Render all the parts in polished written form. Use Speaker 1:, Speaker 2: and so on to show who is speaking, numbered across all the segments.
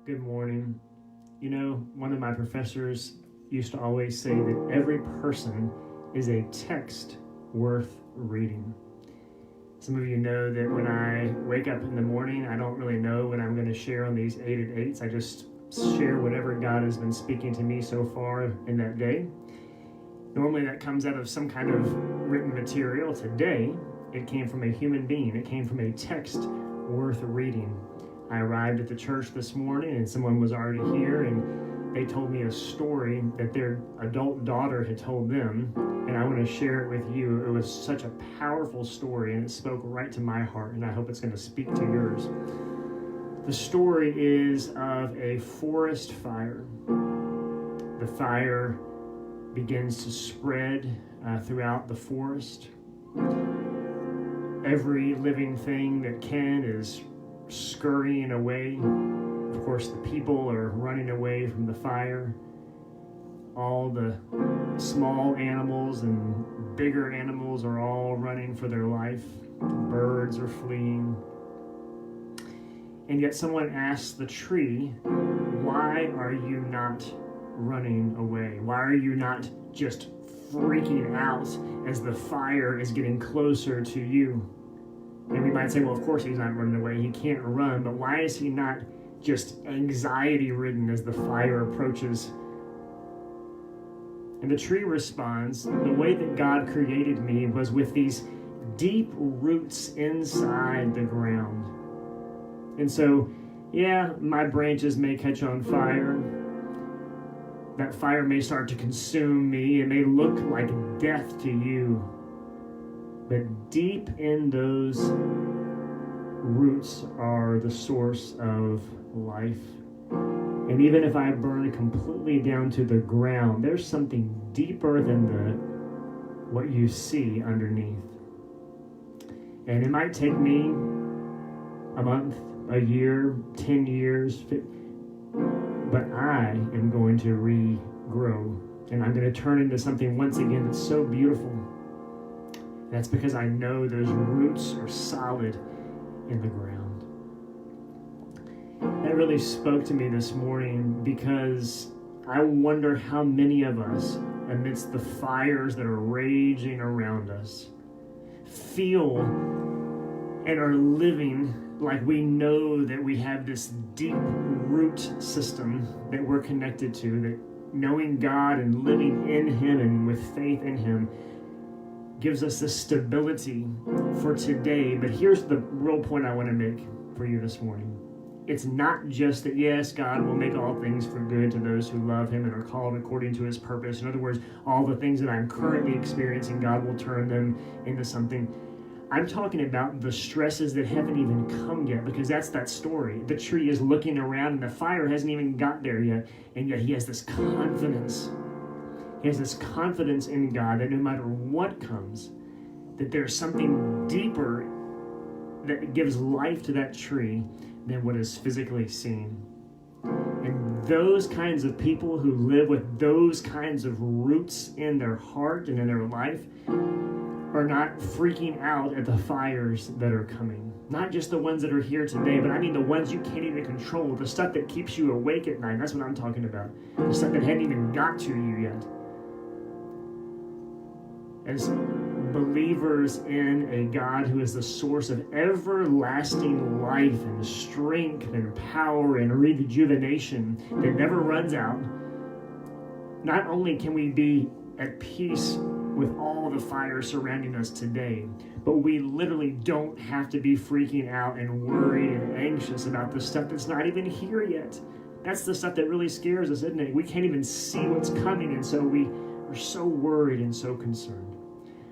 Speaker 1: Good morning. You know, one of my professors used to always say that every person is a text worth reading. Some of you know that when I wake up in the morning, I don't really know what I'm going to share on these 8 at 8s. I just share whatever God has been speaking to me so far in that day. Normally that comes out of some kind of written material. Today, it came from a human being. It came from a text worth reading. I arrived at the church this morning and someone was already here and they told me a story that their adult daughter had told them, and I want to share it with you. It was such a powerful story and it spoke right to my heart, and I hope it's going to speak to yours. The story is of a forest fire. The fire begins to spread throughout the forest. Every living thing that can is scurrying away. Of course, the people are running away from the fire. All the small animals and bigger animals are all running for their life. Birds are fleeing. And yet someone asks the tree, why are you not running away? Why are you not just freaking out as the fire is getting closer to you? And we might say, well, of course he's not running away. He can't run. But why is he not just anxiety-ridden as the fire approaches? And the tree responds, the way that God created me was with these deep roots inside the ground. And so, yeah, my branches may catch on fire. That fire may start to consume me. It may look like death to you. But deep in those roots are the source of life. And even if I burn completely down to the ground, there's something deeper than what you see underneath. And it might take me a month, a year, 10 years, but I am going to regrow. And I'm going to turn into something once again that's so beautiful. That's because I know those roots are solid in the ground. That really spoke to me this morning because I wonder how many of us, amidst the fires that are raging around us, feel and are living like we know that we have this deep root system that we're connected to, that knowing God and living in Him and with faith in Him gives us the stability for today. But here's the real point I want to make for you this morning. It's not just that, yes, God will make all things for good to those who love Him and are called according to His purpose. In other words, all the things that I'm currently experiencing, God will turn them into something. I'm talking about the stresses that haven't even come yet, because that's that story. The tree is looking around and the fire hasn't even got there yet, and yet he has this confidence. He has this confidence in God that no matter what comes, that there's something deeper that gives life to that tree than what is physically seen. And those kinds of people who live with those kinds of roots in their heart and in their life are not freaking out at the fires that are coming. Not just the ones that are here today, but I mean the ones you can't even control, the stuff that keeps you awake at night. That's what I'm talking about. The stuff that hadn't even got to you yet. As believers in a God who is the source of everlasting life and strength and power and rejuvenation that never runs out, not only can we be at peace with all the fire surrounding us today, but we literally don't have to be freaking out and worried and anxious about the stuff that's not even here yet. That's the stuff that really scares us, isn't it? We can't even see what's coming, and so we are so worried and so concerned.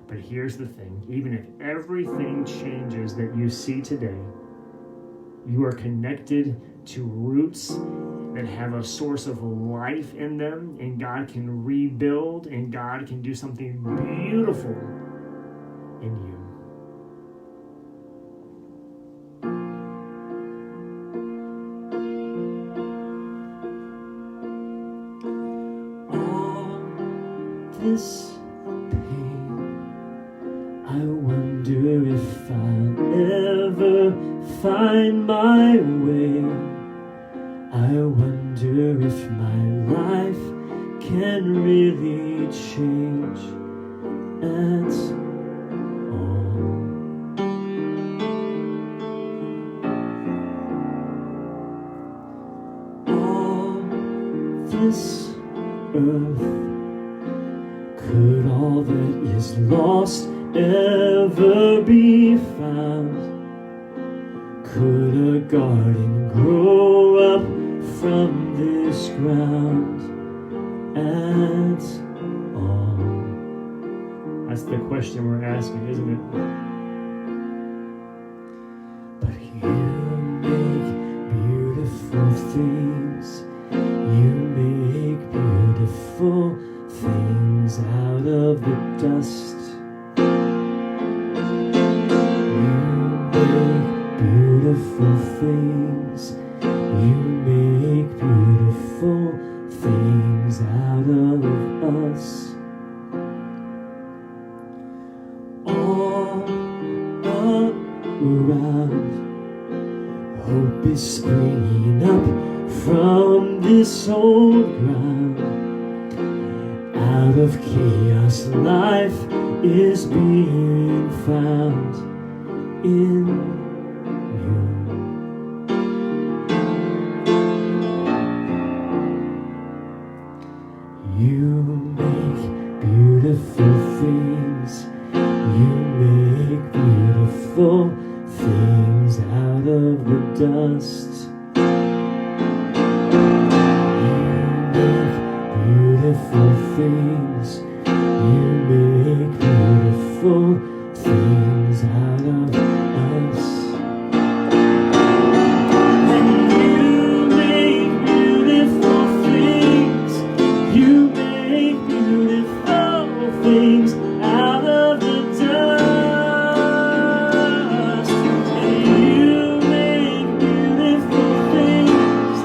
Speaker 1: But here's the thing, even if everything changes that you see today, you are connected to roots that have a source of life in them, and God can rebuild, and God can do something beautiful in you. All this I wonder if I'll ever find my way. I wonder if my life can really change at all. All this earth, could all that is lost ever be found? Could a garden grow up from this ground at all? That's the question we're asking, isn't it? But you make beautiful things. You make beautiful things out of the dust. You make beautiful things. You make beautiful things out of us. All around, hope is springing up from this old ground. Out of chaos, life is being found in you. You make beautiful things. You make beautiful things out of the dust. Beautiful things. You make beautiful things out of us. And you make beautiful things. You make beautiful things out of the dust. And you make beautiful things.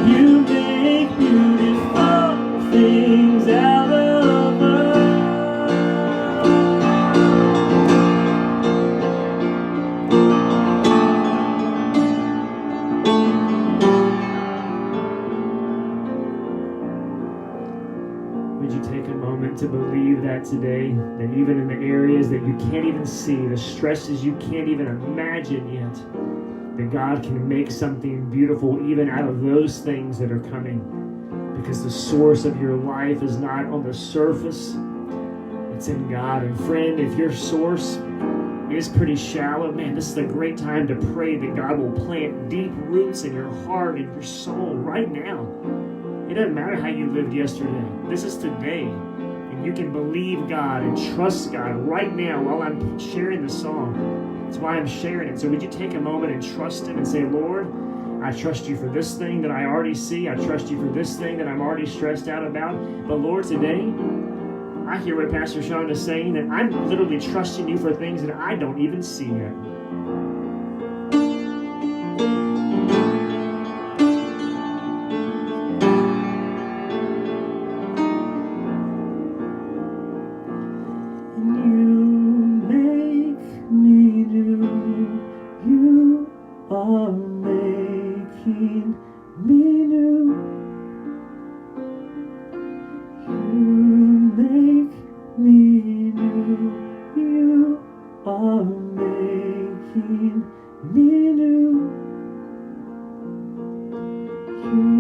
Speaker 1: You make beautiful things out of us. Would you take a moment to believe that today? That even in the areas that you can't even see, the stresses you can't even imagine yet, that God can make something beautiful even out of those things that are coming. Because the source of your life is not on the surface, it's in God. And friend, if your source is pretty shallow, man, this is a great time to pray that God will plant deep roots in your heart and your soul right now. It doesn't matter how you lived yesterday. This is today. And you can believe God and trust God right now while I'm sharing the song. That's why I'm sharing it. So would you take a moment and trust Him and say, Lord, I trust you for this thing that I already see. I trust you for this thing that I'm already stressed out about. But Lord, today, I hear what Pastor Sean is saying, that I'm literally trusting you for things that I don't even see yet. You make me new. You are making me new. You make me new. You are making me new. You